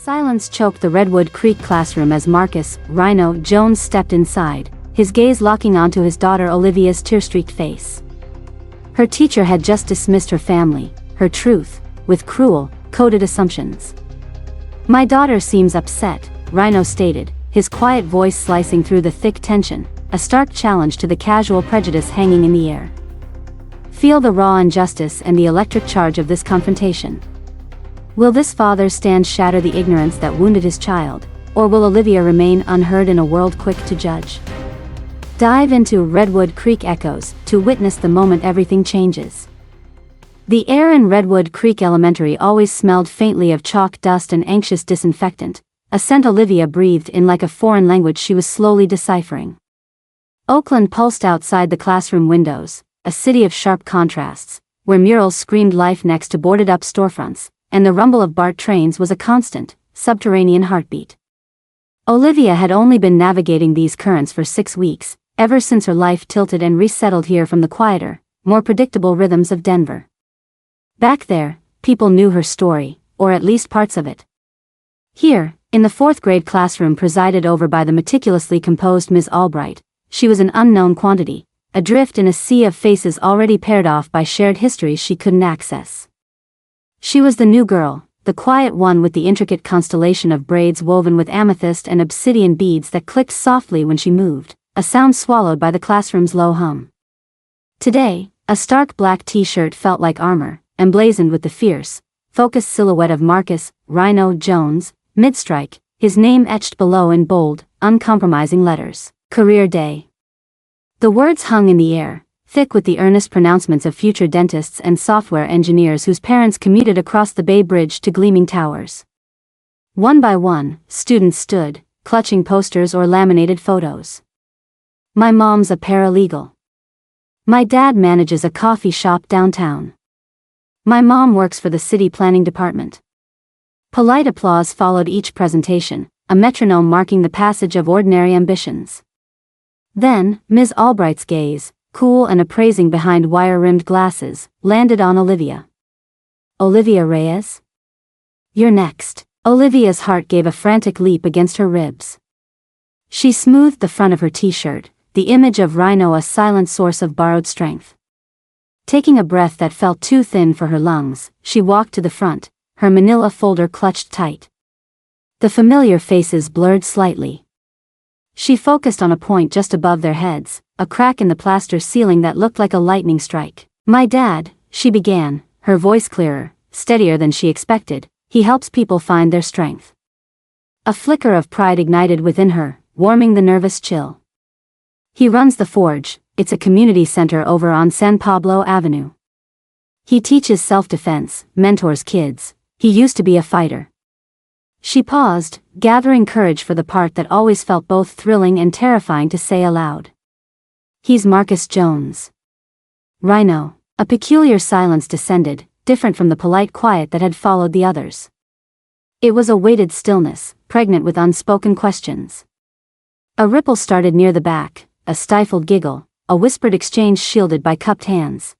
Silence choked the Redwood Creek classroom as Marcus, Rhino Jones stepped inside, his gaze locking onto his daughter Olivia's tear-streaked face. Her teacher had just dismissed her family, her truth, with cruel, coded assumptions. "My daughter seems upset," Rhino stated, his quiet voice slicing through the thick tension, a stark challenge to the casual prejudice hanging in the air. "Feel the raw injustice and the electric charge of this confrontation. Will this father's stand shatter the ignorance that wounded his child, or will Olivia remain unheard in a world quick to judge?" Dive into Redwood Creek echoes to witness the moment everything changes. The air in Redwood Creek Elementary always smelled faintly of chalk dust and anxious disinfectant, a scent Olivia breathed in like a foreign language she was slowly deciphering. Oakland pulsed outside the classroom windows, a city of sharp contrasts, where murals screamed life next to boarded-up storefronts, and the rumble of BART trains was a constant, subterranean heartbeat. Olivia had only been navigating these currents for 6 weeks, ever since her life tilted and resettled here from the quieter, more predictable rhythms of Denver. Back there, people knew her story, or at least parts of it. Here, in the 4th grade classroom presided over by the meticulously composed Ms. Albright, she was an unknown quantity, adrift in a sea of faces already paired off by shared histories she couldn't access. She was the new girl, the quiet one with the intricate constellation of braids woven with amethyst and obsidian beads that clicked softly when she moved, a sound swallowed by the classroom's low hum. Today, a stark black t-shirt felt like armor, emblazoned with the fierce, focused silhouette of Marcus, Rhino Jones, mid-strike, his name etched below in bold, uncompromising letters, "Career Day." The words hung in the air, thick with the earnest pronouncements of future dentists and software engineers whose parents commuted across the Bay Bridge to gleaming towers. One by one, students stood, clutching posters or laminated photos. "My mom's a paralegal. My dad manages a coffee shop downtown. My mom works for the city planning department." Polite applause followed each presentation, a metronome marking the passage of ordinary ambitions. Then, Ms. Albright's gaze, cool and appraising behind wire-rimmed glasses, landed on Olivia. "Olivia Reyes? You're next." Olivia's heart gave a frantic leap against her ribs. She smoothed the front of her t-shirt, the image of Rhino a silent source of borrowed strength. Taking a breath that felt too thin for her lungs, she walked to the front, her manila folder clutched tight. The familiar faces blurred slightly. She focused on a point just above their heads, a crack in the plaster ceiling that looked like a lightning strike. "My dad," she began, her voice clearer, steadier than she expected, "he helps people find their strength." A flicker of pride ignited within her, warming the nervous chill. "He runs the Forge, it's a community center over on San Pablo Avenue. He teaches self-defense, mentors kids. He used to be a fighter." She paused, gathering courage for the part that always felt both thrilling and terrifying to say aloud. "He's Marcus Jones." "Rhino." A peculiar silence descended, different from the polite quiet that had followed the others. It was a weighted stillness, pregnant with unspoken questions. A ripple started near the back, a stifled giggle, a whispered exchange shielded by cupped hands.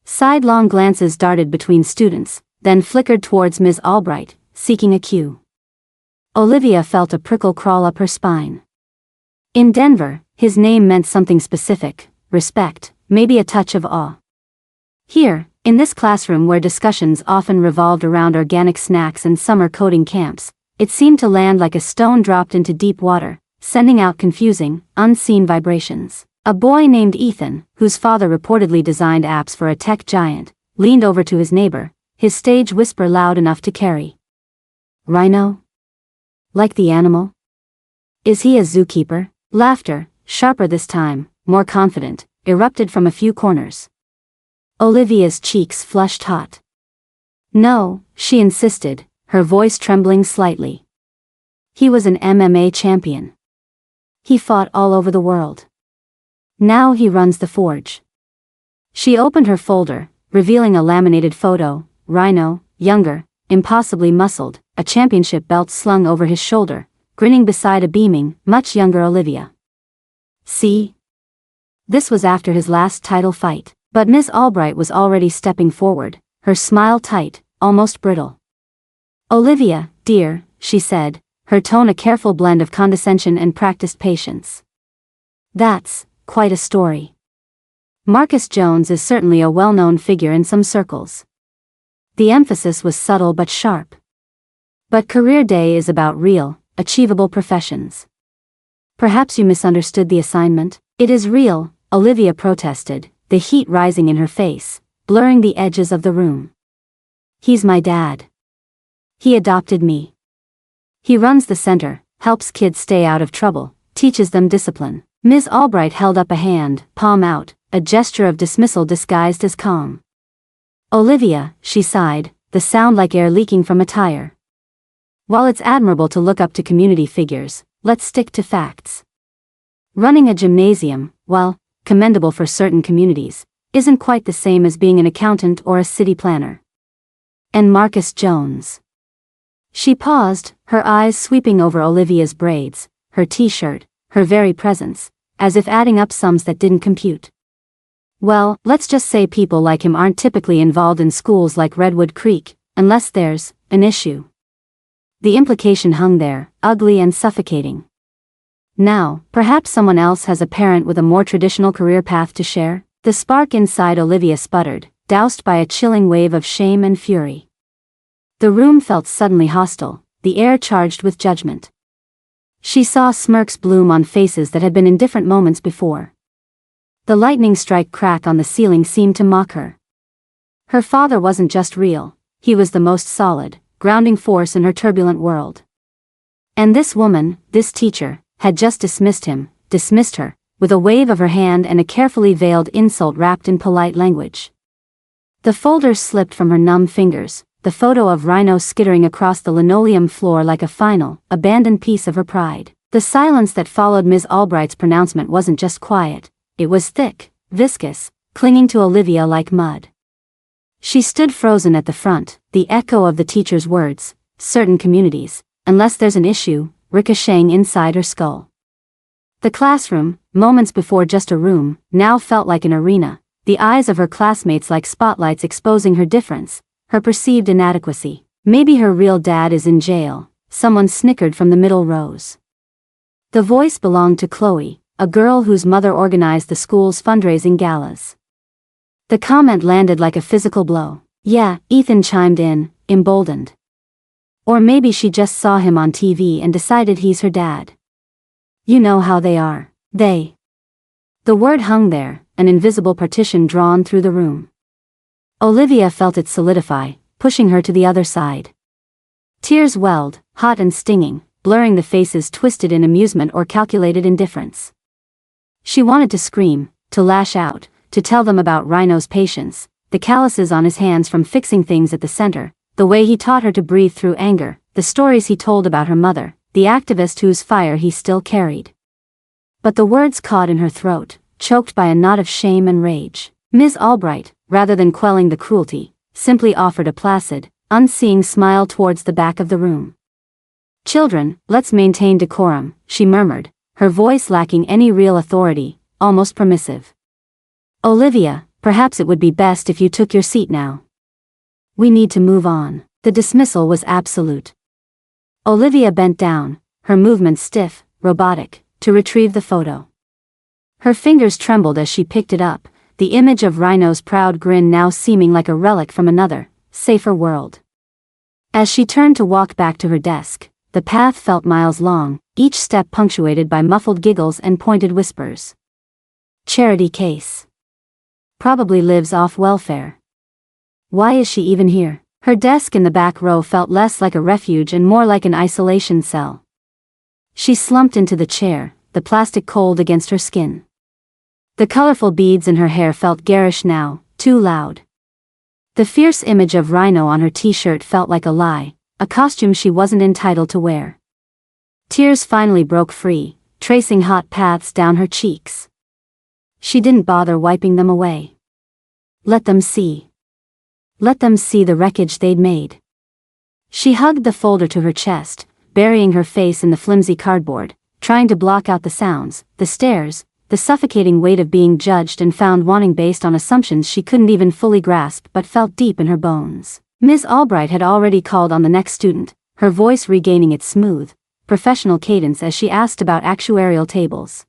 Sidelong glances darted between students, then flickered towards Ms. Albright, seeking a cue. Olivia felt a prickle crawl up her spine. In Denver, his name meant something specific, respect, maybe a touch of awe. Here, in this classroom where discussions often revolved around organic snacks and summer coding camps, it seemed to land like a stone dropped into deep water, sending out confusing, unseen vibrations. A boy named Ethan, whose father reportedly designed apps for a tech giant, leaned over to his neighbor, his stage whisper loud enough to carry. "Rhino? Like the animal? Is he a zookeeper?" Laughter, sharper this time, more confident, erupted from a few corners. Olivia's cheeks flushed hot. "No," she insisted, her voice trembling slightly. "He was an MMA champion. He fought all over the world. Now he runs the Forge." She opened her folder, revealing a laminated photo, Rhino, younger, impossibly muscled, a championship belt slung over his shoulder, grinning beside a beaming, much younger Olivia. "See? This was after his last title fight." But Miss Albright was already stepping forward, her smile tight, almost brittle. "Olivia, dear," she said, her tone a careful blend of condescension and practiced patience. That's quite a story. Marcus Jones is certainly a well-known figure in some circles. The emphasis was subtle but sharp. But Career Day is about real, achievable professions. Perhaps you misunderstood the assignment. It is real, Olivia protested, the heat rising in her face, blurring the edges of the room. He's my dad. He adopted me. He runs the center, helps kids stay out of trouble, teaches them discipline. Ms. Albright held up a hand, palm out, a gesture of dismissal disguised as calm. Olivia, she sighed, the sound like air leaking from a tire. While it's admirable to look up to community figures, let's stick to facts. Running a gymnasium, while commendable for certain communities, isn't quite the same as being an accountant or a city planner. And Marcus Jones. She paused, her eyes sweeping over Olivia's braids, her t-shirt, her very presence, as if adding up sums that didn't compute. Well, let's just say people like him aren't typically involved in schools like Redwood Creek, unless there's an issue. The implication hung there, ugly and suffocating. Now, perhaps someone else has a parent with a more traditional career path to share? The spark inside Olivia sputtered, doused by a chilling wave of shame and fury. The room felt suddenly hostile, the air charged with judgment. She saw smirks bloom on faces that had been indifferent moments before. The lightning strike crack on the ceiling seemed to mock her. Her father wasn't just real, he was the most solid, grounding force in her turbulent world. And this woman, this teacher, had just dismissed her, with a wave of her hand and a carefully veiled insult wrapped in polite language. The folders slipped from her numb fingers, the photo of Rhino skittering across the linoleum floor like a final, abandoned piece of her pride. The silence that followed Ms. Albright's pronouncement wasn't just quiet, it was thick, viscous, clinging to Olivia like mud. She stood frozen at the front, the echo of the teacher's words, certain communities, unless there's an issue, ricocheting inside her skull. The classroom, moments before just a room, now felt like an arena, the eyes of her classmates like spotlights exposing her difference, her perceived inadequacy. Maybe her real dad is in jail, someone snickered from the middle rows. The voice belonged to Chloe, a girl whose mother organized the school's fundraising galas. The comment landed like a physical blow. Yeah, Ethan chimed in, emboldened. Or maybe she just saw him on TV and decided he's her dad. You know how they are. They. The word hung there, an invisible partition drawn through the room. Olivia felt it solidify, pushing her to the other side. Tears welled, hot and stinging, blurring the faces twisted in amusement or calculated indifference. She wanted to scream, to lash out, to tell them about Rhino's patience, the calluses on his hands from fixing things at the center, the way he taught her to breathe through anger, the stories he told about her mother, the activist whose fire he still carried. But the words caught in her throat, choked by a knot of shame and rage. Ms. Albright, rather than quelling the cruelty, simply offered a placid, unseeing smile towards the back of the room. Children, let's maintain decorum, she murmured, her voice lacking any real authority, almost permissive. Olivia, perhaps it would be best if you took your seat now. We need to move on. The dismissal was absolute. Olivia bent down, her movements stiff, robotic, to retrieve the photo. Her fingers trembled as she picked it up, the image of Rhino's proud grin now seeming like a relic from another, safer world. As she turned to walk back to her desk, the path felt miles long, each step punctuated by muffled giggles and pointed whispers. Charity case. Probably lives off welfare. Why is she even here? Her desk in the back row felt less like a refuge and more like an isolation cell. She slumped into the chair, the plastic cold against her skin. The colorful beads in her hair felt garish now, too loud. The fierce image of Rhino on her t-shirt felt like a lie, a costume she wasn't entitled to wear. Tears finally broke free, tracing hot paths down her cheeks. She didn't bother wiping them away. Let them see. Let them see the wreckage they'd made. She hugged the folder to her chest, burying her face in the flimsy cardboard, trying to block out the sounds, the stares, the suffocating weight of being judged and found wanting based on assumptions she couldn't even fully grasp but felt deep in her bones. Ms. Albright had already called on the next student, her voice regaining its smooth, professional cadence as she asked about actuarial tables.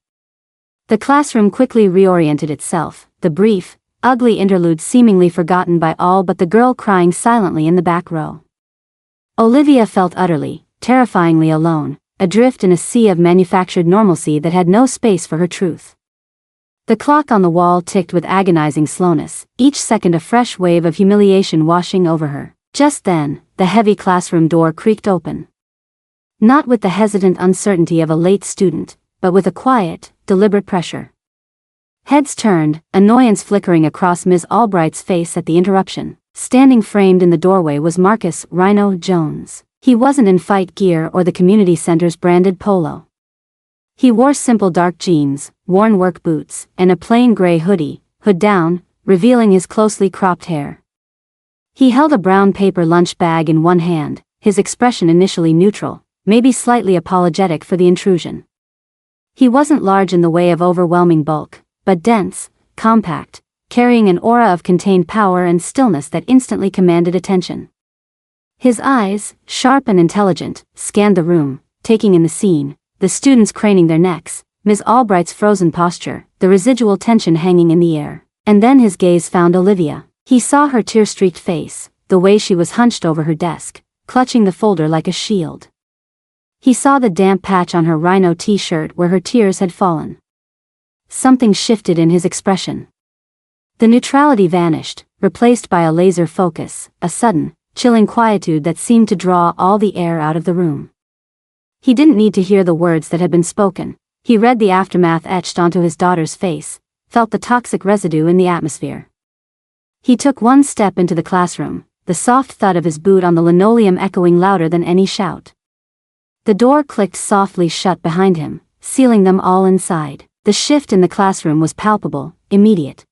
The classroom quickly reoriented itself, the brief, ugly interlude seemingly forgotten by all but the girl crying silently in the back row. Olivia felt utterly, terrifyingly alone, adrift in a sea of manufactured normalcy that had no space for her truth. The clock on the wall ticked with agonizing slowness, each second a fresh wave of humiliation washing over her. Just then, the heavy classroom door creaked open. Not with the hesitant uncertainty of a late student, but with a quiet, deliberate pressure. Heads turned, annoyance flickering across Ms. Albright's face at the interruption. Standing framed in the doorway was Marcus Rhino Jones. He wasn't in fight gear or the community center's branded polo. He wore simple dark jeans, worn work boots, and a plain gray hoodie, hood down, revealing his closely cropped hair. He held a brown paper lunch bag in one hand, his expression initially neutral, maybe slightly apologetic for the intrusion. He wasn't large in the way of overwhelming bulk, but dense, compact, carrying an aura of contained power and stillness that instantly commanded attention. His eyes, sharp and intelligent, scanned the room, taking in the scene, the students craning their necks, Ms. Albright's frozen posture, the residual tension hanging in the air. And then his gaze found Olivia. He saw her tear-streaked face, the way she was hunched over her desk, clutching the folder like a shield. He saw the damp patch on her Rhino t-shirt where her tears had fallen. Something shifted in his expression. The neutrality vanished, replaced by a laser focus, a sudden, chilling quietude that seemed to draw all the air out of the room. He didn't need to hear the words that had been spoken. He read the aftermath etched onto his daughter's face, felt the toxic residue in the atmosphere. He took one step into the classroom, the soft thud of his boot on the linoleum echoing louder than any shout. The door clicked softly shut behind him, sealing them all inside. The shift in the classroom was palpable, immediate.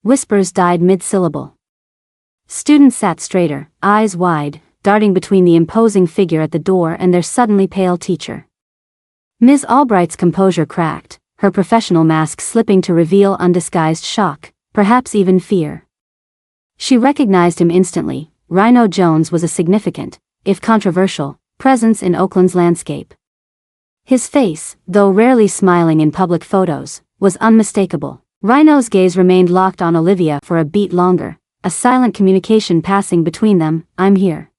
Whispers died mid-syllable. Students sat straighter, eyes wide, darting between the imposing figure at the door and their suddenly pale teacher. Ms. Albright's composure cracked, her professional mask slipping to reveal undisguised shock, perhaps even fear. She recognized him instantly. Rhino Jones was a significant, if controversial, presence in Oakland's landscape. His face, though rarely smiling in public photos, was unmistakable. Rhino's gaze remained locked on Olivia for a beat longer, a silent communication passing between them. "I'm here.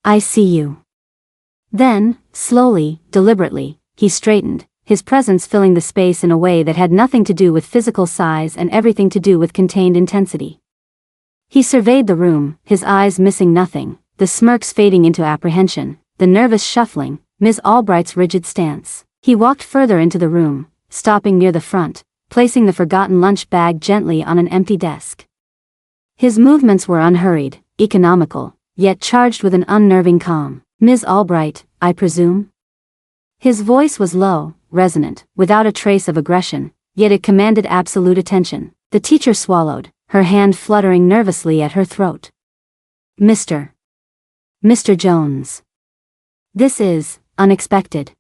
I see you." Then, slowly, deliberately, he straightened, his presence filling the space in a way that had nothing to do with physical size and everything to do with contained intensity. He surveyed the room, his eyes missing nothing, the smirks fading into apprehension, the nervous shuffling, Ms. Albright's rigid stance. He walked further into the room, stopping near the front, placing the forgotten lunch bag gently on an empty desk. His movements were unhurried, economical, yet charged with an unnerving calm. "Ms. Albright, I presume?" His voice was low, resonant, without a trace of aggression, yet it commanded absolute attention. The teacher swallowed, her hand fluttering nervously at her throat. Mr. Jones. This is unexpected.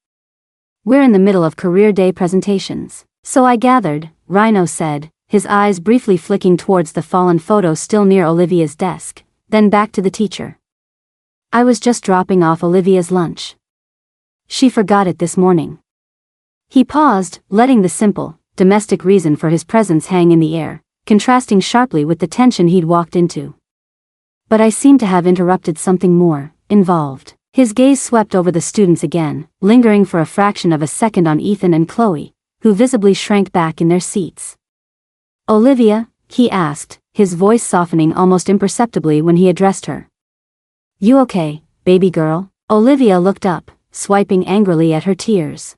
We're in the middle of career day presentations. So I gathered, Rhino said, his eyes briefly flicking towards the fallen photo still near Olivia's desk, then back to the teacher. "I was just dropping off Olivia's lunch. She forgot it this morning." He paused, letting the simple, domestic reason for his presence hang in the air, contrasting sharply with the tension he'd walked into. "But I seem to have interrupted something more involved." His gaze swept over the students again, lingering for a fraction of a second on Ethan and Chloe, who visibly shrank back in their seats. "Olivia?" he asked, his voice softening almost imperceptibly when he addressed her. "You okay, baby girl?" Olivia looked up, swiping angrily at her tears.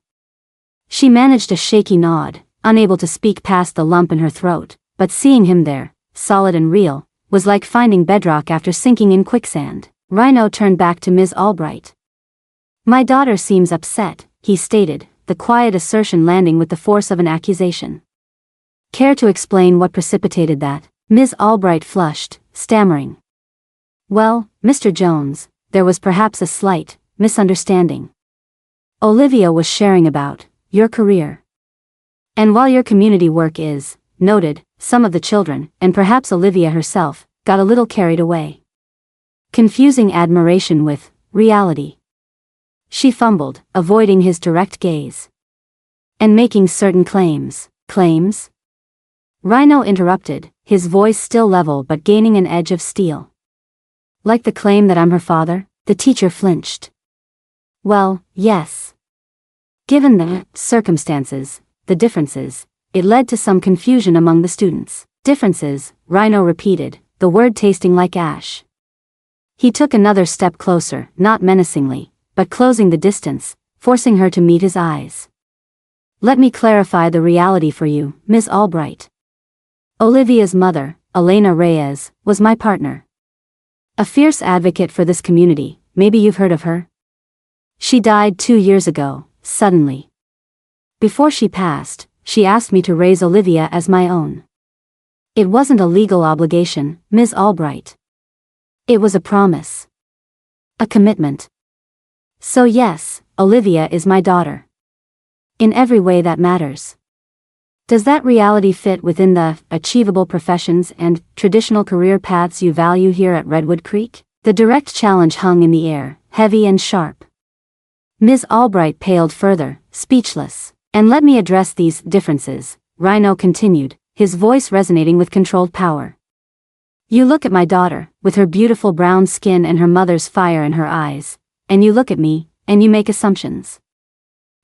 She managed a shaky nod, unable to speak past the lump in her throat, but seeing him there, solid and real, was like finding bedrock after sinking in quicksand. Rhino turned back to Ms. Albright. "My daughter seems upset," he stated, the quiet assertion landing with the force of an accusation. "Care to explain what precipitated that?" Ms. Albright flushed, stammering. "Well, Mr. Jones, there was perhaps a slight misunderstanding. Olivia was sharing about your career. And while your community work is noted, some of the children, and perhaps Olivia herself, got a little carried away. Confusing admiration with reality. She fumbled, avoiding his direct gaze. And making certain claims. Claims? Rhino interrupted, his voice still level but gaining an edge of steel. Like the claim that I'm her father? The teacher flinched. Well, yes. Given the circumstances, the differences, it led to some confusion among the students. Differences, Rhino repeated, the word tasting like ash. He took another step closer, not menacingly, but closing the distance, forcing her to meet his eyes. Let me clarify the reality for you, Ms. Albright. Olivia's mother, Elena Reyes, was my partner. A fierce advocate for this community, maybe you've heard of her? She died 2 years ago, suddenly. Before she passed, she asked me to raise Olivia as my own. It wasn't a legal obligation, Ms. Albright. It was a promise. A commitment. So yes, Olivia is my daughter. In every way that matters. Does that reality fit within the achievable professions and traditional career paths you value here at Redwood Creek? The direct challenge hung in the air, heavy and sharp. Ms. Albright paled further, speechless. And let me address these differences, Rhino continued, his voice resonating with controlled power. You look at my daughter, with her beautiful brown skin and her mother's fire in her eyes, and you look at me, and you make assumptions.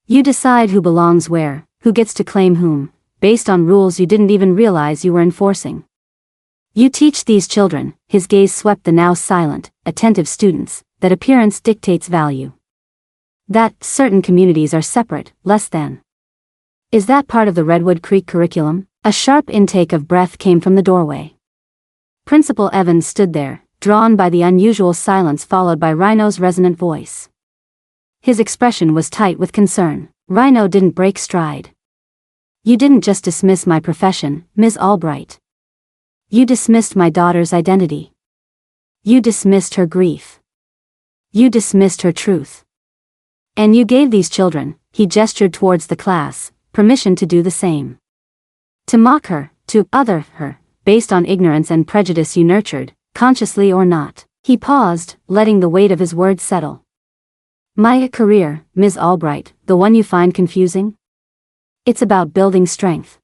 You decide who belongs where, who gets to claim whom, based on rules you didn't even realize you were enforcing. You teach these children, his gaze swept the now silent, attentive students, that appearance dictates value. That certain communities are separate, less than. Is that part of the Redwood Creek curriculum? A sharp intake of breath came from the doorway. Principal Evans stood there, drawn by the unusual silence followed by Rhino's resonant voice. His expression was tight with concern. Rhino didn't break stride. You didn't just dismiss my profession, Ms. Albright. You dismissed my daughter's identity. You dismissed her grief. You dismissed her truth. And you gave these children, he gestured towards the class, permission to do the same. To mock her, to other her, based on ignorance and prejudice you nurtured, consciously or not. He paused, letting the weight of his words settle. My career, Ms. Albright, the one you find confusing? It's about building strength.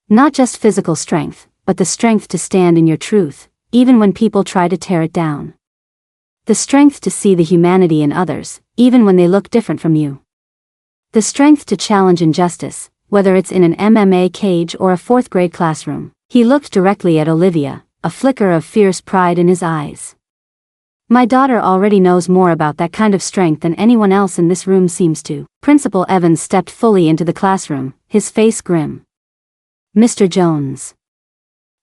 Not just physical strength, but the strength to stand in your truth, even when people try to tear it down. The strength to see the humanity in others, even when they look different from you. The strength to challenge injustice, whether it's in an MMA cage or a fourth-grade classroom. He looked directly at Olivia, a flicker of fierce pride in his eyes. My daughter already knows more about that kind of strength than anyone else in this room seems to. Principal Evans stepped fully into the classroom, his face grim. Mr. Jones.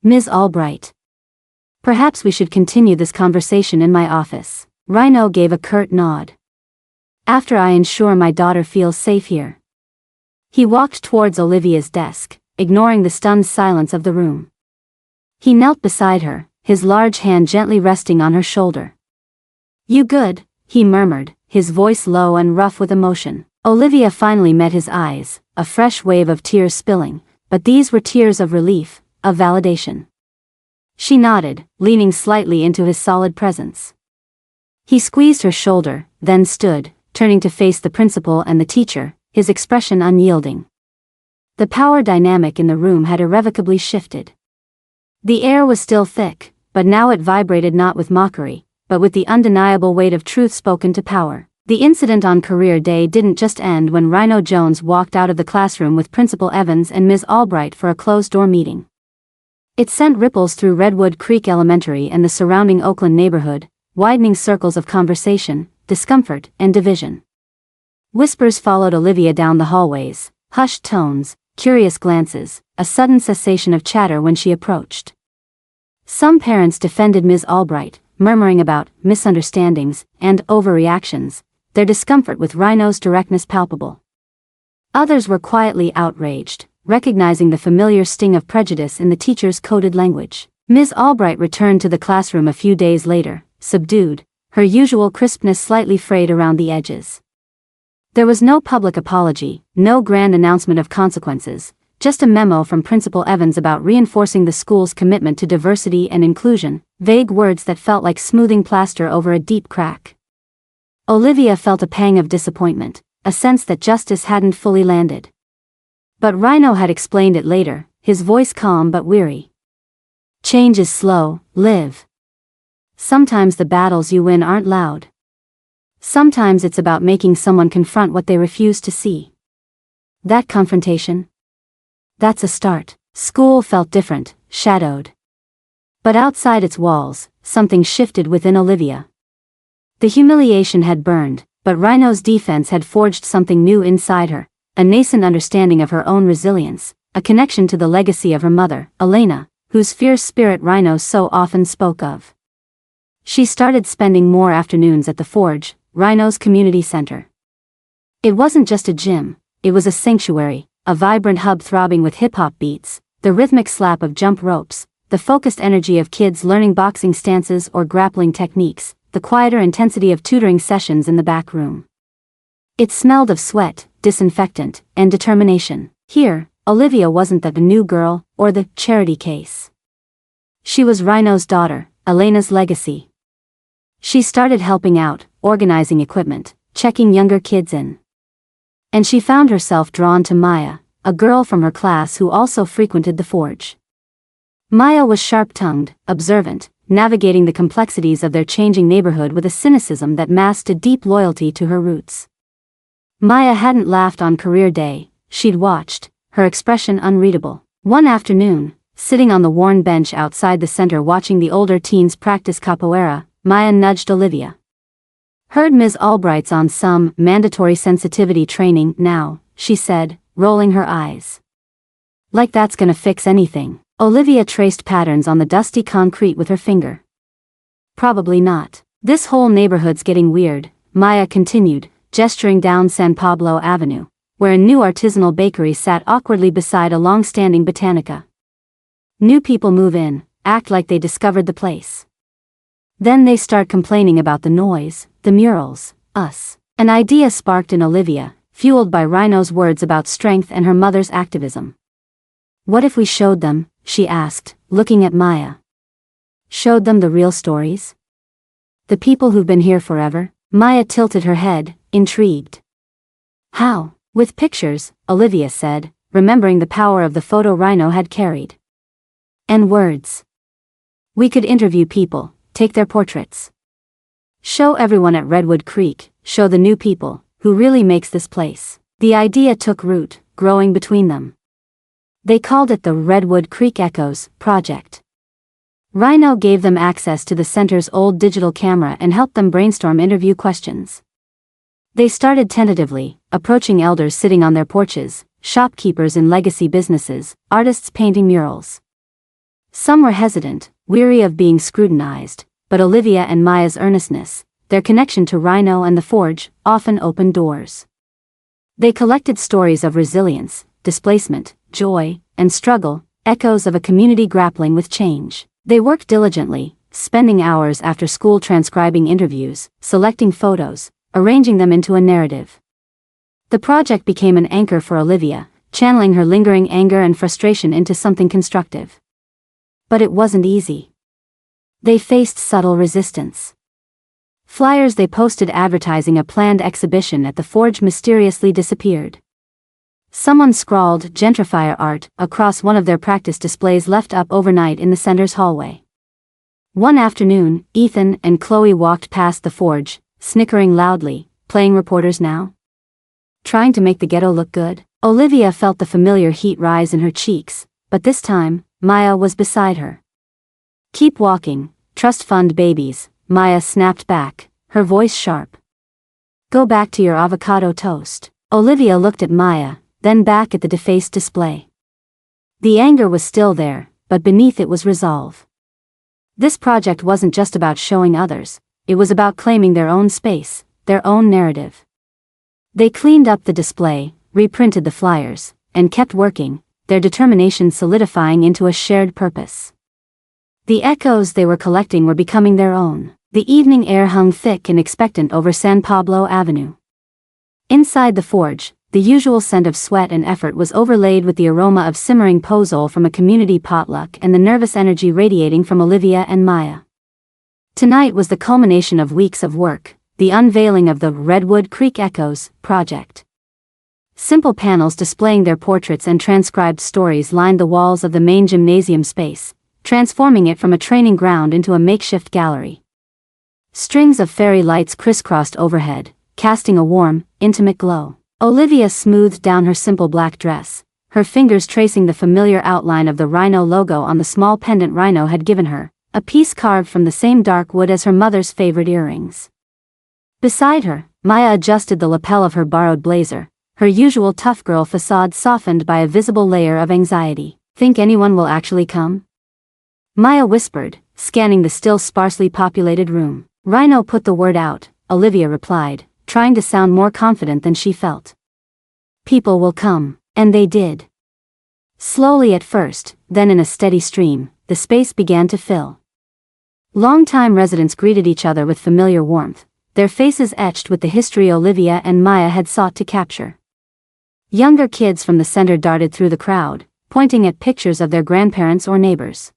Ms. Albright. Perhaps we should continue this conversation in my office. Rhino gave a curt nod. After I ensure my daughter feels safe here. He walked towards Olivia's desk, ignoring the stunned silence of the room. He knelt beside her, his large hand gently resting on her shoulder. You good, he murmured, his voice low and rough with emotion. Olivia finally met his eyes, a fresh wave of tears spilling, but these were tears of relief, of validation. She nodded, leaning slightly into his solid presence. He squeezed her shoulder, then stood, turning to face the principal and the teacher, his expression unyielding. The power dynamic in the room had irrevocably shifted. The air was still thick, but now it vibrated not with mockery, but with the undeniable weight of truth spoken to power. The incident on career day didn't just end when Rhino Jones walked out of the classroom with Principal Evans and Ms. Albright for a closed-door meeting. It sent ripples through Redwood Creek Elementary and the surrounding Oakland neighborhood, widening circles of conversation, discomfort, and division. Whispers followed Olivia down the hallways, hushed tones, curious glances, a sudden cessation of chatter when she approached. Some parents defended Ms. Albright, murmuring about misunderstandings and overreactions, their discomfort with Rhino's directness palpable. Others were quietly outraged, recognizing the familiar sting of prejudice in the teacher's coded language. Ms. Albright returned to the classroom a few days later, subdued, her usual crispness slightly frayed around the edges. There was no public apology, no grand announcement of consequences, just a memo from Principal Evans about reinforcing the school's commitment to diversity and inclusion, vague words that felt like smoothing plaster over a deep crack. Olivia felt a pang of disappointment, a sense that justice hadn't fully landed. But Rhino had explained it later, his voice calm but weary. Change is slow, Liv. Sometimes the battles you win aren't loud. Sometimes it's about making someone confront what they refuse to see. That confrontation? That's a start. School felt different, shadowed. But outside its walls, something shifted within Olivia. The humiliation had burned, but Rhino's defense had forged something new inside her, a nascent understanding of her own resilience, a connection to the legacy of her mother, Elena, whose fierce spirit Rhino so often spoke of. She started spending more afternoons at the Forge, Rhino's community center. It wasn't just a gym, it was a sanctuary, a vibrant hub throbbing with hip-hop beats, the rhythmic slap of jump ropes, the focused energy of kids learning boxing stances or grappling techniques, the quieter intensity of tutoring sessions in the back room. It smelled of sweat, disinfectant, and determination. Here, Olivia wasn't the new girl, or the charity case. She was Rhino's daughter, Elena's legacy. She started helping out, organizing equipment, checking younger kids in. And she found herself drawn to Maya, a girl from her class who also frequented the Forge. Maya was sharp-tongued, observant, navigating the complexities of their changing neighborhood with a cynicism that masked a deep loyalty to her roots. Maya hadn't laughed on career day, she'd watched, her expression unreadable. One afternoon, sitting on the worn bench outside the center watching the older teens practice capoeira, Maya nudged Olivia. Heard Ms. Albright's on some mandatory sensitivity training now, she said, rolling her eyes. Like that's gonna fix anything. Olivia traced patterns on the dusty concrete with her finger. Probably not. This whole neighborhood's getting weird, Maya continued, gesturing down San Pablo Avenue, where a new artisanal bakery sat awkwardly beside a long-standing botanica. New people move in, act like they discovered the place. Then they start complaining about the noise, the murals, us. An idea sparked in Olivia, fueled by Rhino's words about strength and her mother's activism. What if we showed them, she asked, looking at Maya. Showed them the real stories? The people who've been here forever? Maya tilted her head, intrigued. How? With pictures, Olivia said, remembering the power of the photo Rhino had carried. And words. We could interview people, take their portraits. Show everyone at Redwood Creek, show the new people, who really makes this place. The idea took root, growing between them. They called it the Redwood Creek Echoes Project. Rhino gave them access to the center's old digital camera and helped them brainstorm interview questions. They started tentatively, approaching elders sitting on their porches, shopkeepers in legacy businesses, artists painting murals. Some were hesitant, weary of being scrutinized, but Olivia and Maya's earnestness, their connection to Rhino and the Forge, often opened doors. They collected stories of resilience, displacement, joy, and struggle, echoes of a community grappling with change. They worked diligently, spending hours after school transcribing interviews, selecting photos, arranging them into a narrative. The project became an anchor for Olivia, channeling her lingering anger and frustration into something constructive. But it wasn't easy. They faced subtle resistance. Flyers they posted advertising a planned exhibition at the Forge mysteriously disappeared. Someone scrawled gentrifier art across one of their practice displays left up overnight in the center's hallway. One afternoon, Ethan and Chloe walked past the Forge, snickering loudly, playing reporters now? Trying to make the ghetto look good? Olivia felt the familiar heat rise in her cheeks, but this time, Maya was beside her. Keep walking, trust fund babies, Maya snapped back, her voice sharp. Go back to your avocado toast. Olivia looked at Maya, then back at the defaced display. The anger was still there, but beneath it was resolve. This project wasn't just about showing others, it was about claiming their own space, their own narrative. They cleaned up the display, reprinted the flyers, and kept working, their determination solidifying into a shared purpose. The echoes they were collecting were becoming their own. The evening air hung thick and expectant over San Pablo Avenue. Inside the Forge, the usual scent of sweat and effort was overlaid with the aroma of simmering pozole from a community potluck and the nervous energy radiating from Olivia and Maya. Tonight was the culmination of weeks of work, the unveiling of the Redwood Creek Echoes project. Simple panels displaying their portraits and transcribed stories lined the walls of the main gymnasium space, transforming it from a training ground into a makeshift gallery. Strings of fairy lights crisscrossed overhead, casting a warm, intimate glow. Olivia smoothed down her simple black dress, her fingers tracing the familiar outline of the Rhino logo on the small pendant Rhino had given her, a piece carved from the same dark wood as her mother's favorite earrings. Beside her, Maya adjusted the lapel of her borrowed blazer, her usual tough girl facade softened by a visible layer of anxiety. "Think anyone will actually come?" Maya whispered, scanning the still sparsely populated room. "Rhino put the word out," Olivia replied, trying to sound more confident than she felt. "People will come," and they did. Slowly at first, then in a steady stream, the space began to fill. Longtime residents greeted each other with familiar warmth, their faces etched with the history Olivia and Maya had sought to capture. Younger kids from the center darted through the crowd, pointing at pictures of their grandparents or neighbors.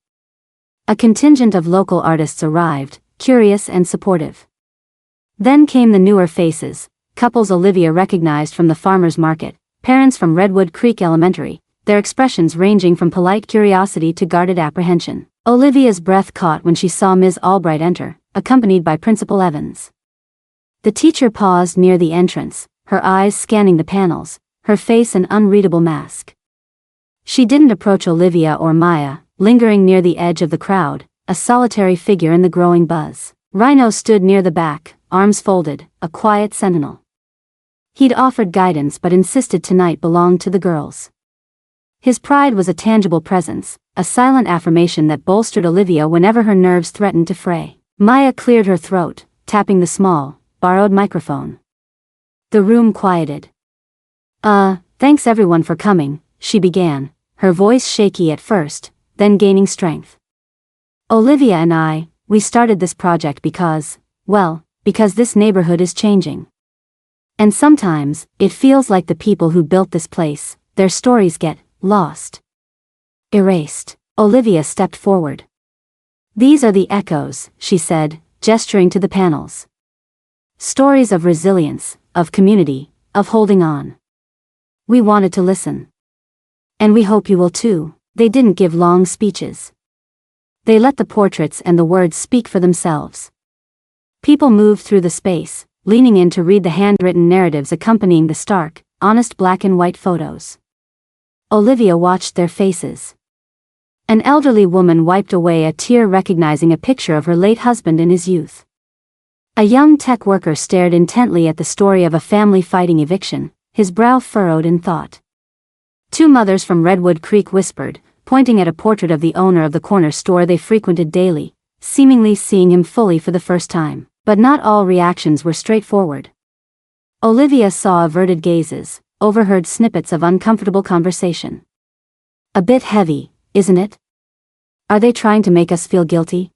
A contingent of local artists arrived, curious and supportive. Then came the newer faces, couples Olivia recognized from the farmer's market, parents from Redwood Creek Elementary, their expressions ranging from polite curiosity to guarded apprehension. Olivia's breath caught when she saw Ms. Albright enter, accompanied by Principal Evans. The teacher paused near the entrance, her eyes scanning the panels, her face an unreadable mask. She didn't approach Olivia or Maya, lingering near the edge of the crowd, a solitary figure in the growing buzz. Rhino stood near the back, arms folded, a quiet sentinel. He'd offered guidance but insisted tonight belonged to the girls. His pride was a tangible presence, a silent affirmation that bolstered Olivia whenever her nerves threatened to fray. Maya cleared her throat, tapping the small, borrowed microphone. The room quieted. Thanks everyone for coming," she began, her voice shaky at first, then gaining strength. "Olivia and we started this project because this neighborhood is changing. And sometimes, it feels like the people who built this place, their stories get lost. Erased." Olivia stepped forward. "These are the echoes," she said, gesturing to the panels. "Stories of resilience, of community, of holding on. We wanted to listen. And we hope you will too." They didn't give long speeches. They let the portraits and the words speak for themselves. People moved through the space, leaning in to read the handwritten narratives accompanying the stark, honest black and white photos. Olivia watched their faces. An elderly woman wiped away a tear recognizing a picture of her late husband in his youth. A young tech worker stared intently at the story of a family fighting eviction, his brow furrowed in thought. Two mothers from Redwood Creek whispered, pointing at a portrait of the owner of the corner store they frequented daily, seemingly seeing him fully for the first time. But not all reactions were straightforward. Olivia saw averted gazes, overheard snippets of uncomfortable conversation. "A bit heavy, isn't it? Are they trying to make us feel guilty?"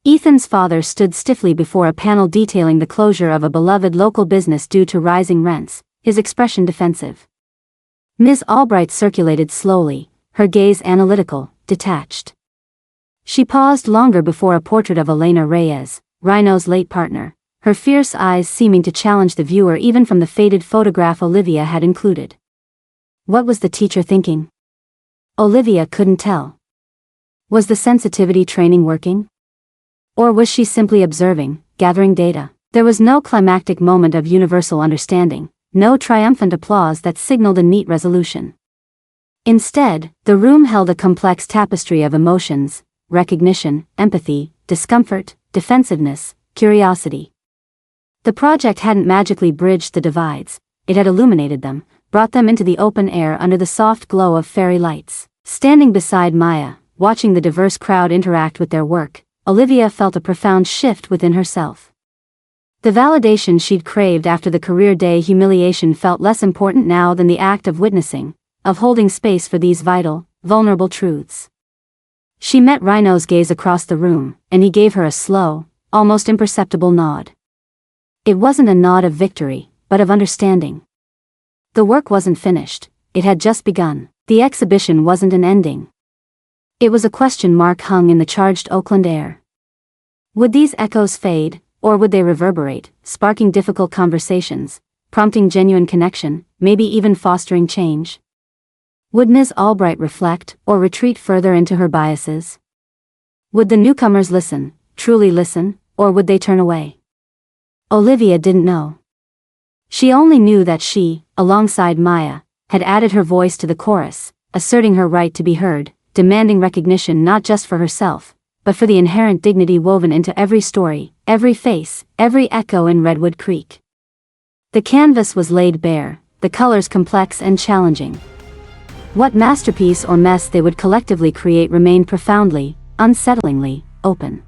Ethan's father stood stiffly before a panel detailing the closure of a beloved local business due to rising rents, his expression defensive. Ms. Albright circulated slowly, her gaze analytical, detached. She paused longer before a portrait of Elena Reyes, Rhino's late partner, her fierce eyes seeming to challenge the viewer even from the faded photograph Olivia had included. What was the teacher thinking? Olivia couldn't tell. Was the sensitivity training working? Or was she simply observing, gathering data? There was no climactic moment of universal understanding, no triumphant applause that signaled a neat resolution. Instead, the room held a complex tapestry of emotions, recognition, empathy, discomfort, defensiveness, curiosity. The project hadn't magically bridged the divides, it had illuminated them, brought them into the open air under the soft glow of fairy lights. Standing beside Maya, watching the diverse crowd interact with their work, Olivia felt a profound shift within herself. The validation she'd craved after the career day humiliation felt less important now than the act of witnessing, of holding space for these vital, vulnerable truths. She met Rhino's gaze across the room, and he gave her a slow, almost imperceptible nod. It wasn't a nod of victory, but of understanding. The work wasn't finished, it had just begun. The exhibition wasn't an ending. It was a question mark hung in the charged Oakland air. Would these echoes fade, Or would they reverberate, sparking difficult conversations, prompting genuine connection, maybe even fostering change? Would Ms. Albright reflect, or retreat further into her biases? Would the newcomers listen, truly listen, or would they turn away? Olivia didn't know. She only knew that she, alongside Maya, had added her voice to the chorus, asserting her right to be heard, demanding recognition not just for herself, but for the inherent dignity woven into every story, every face, every echo in Redwood Creek. The canvas was laid bare, the colors complex and challenging. What masterpiece or mess they would collectively create remained profoundly, unsettlingly, open.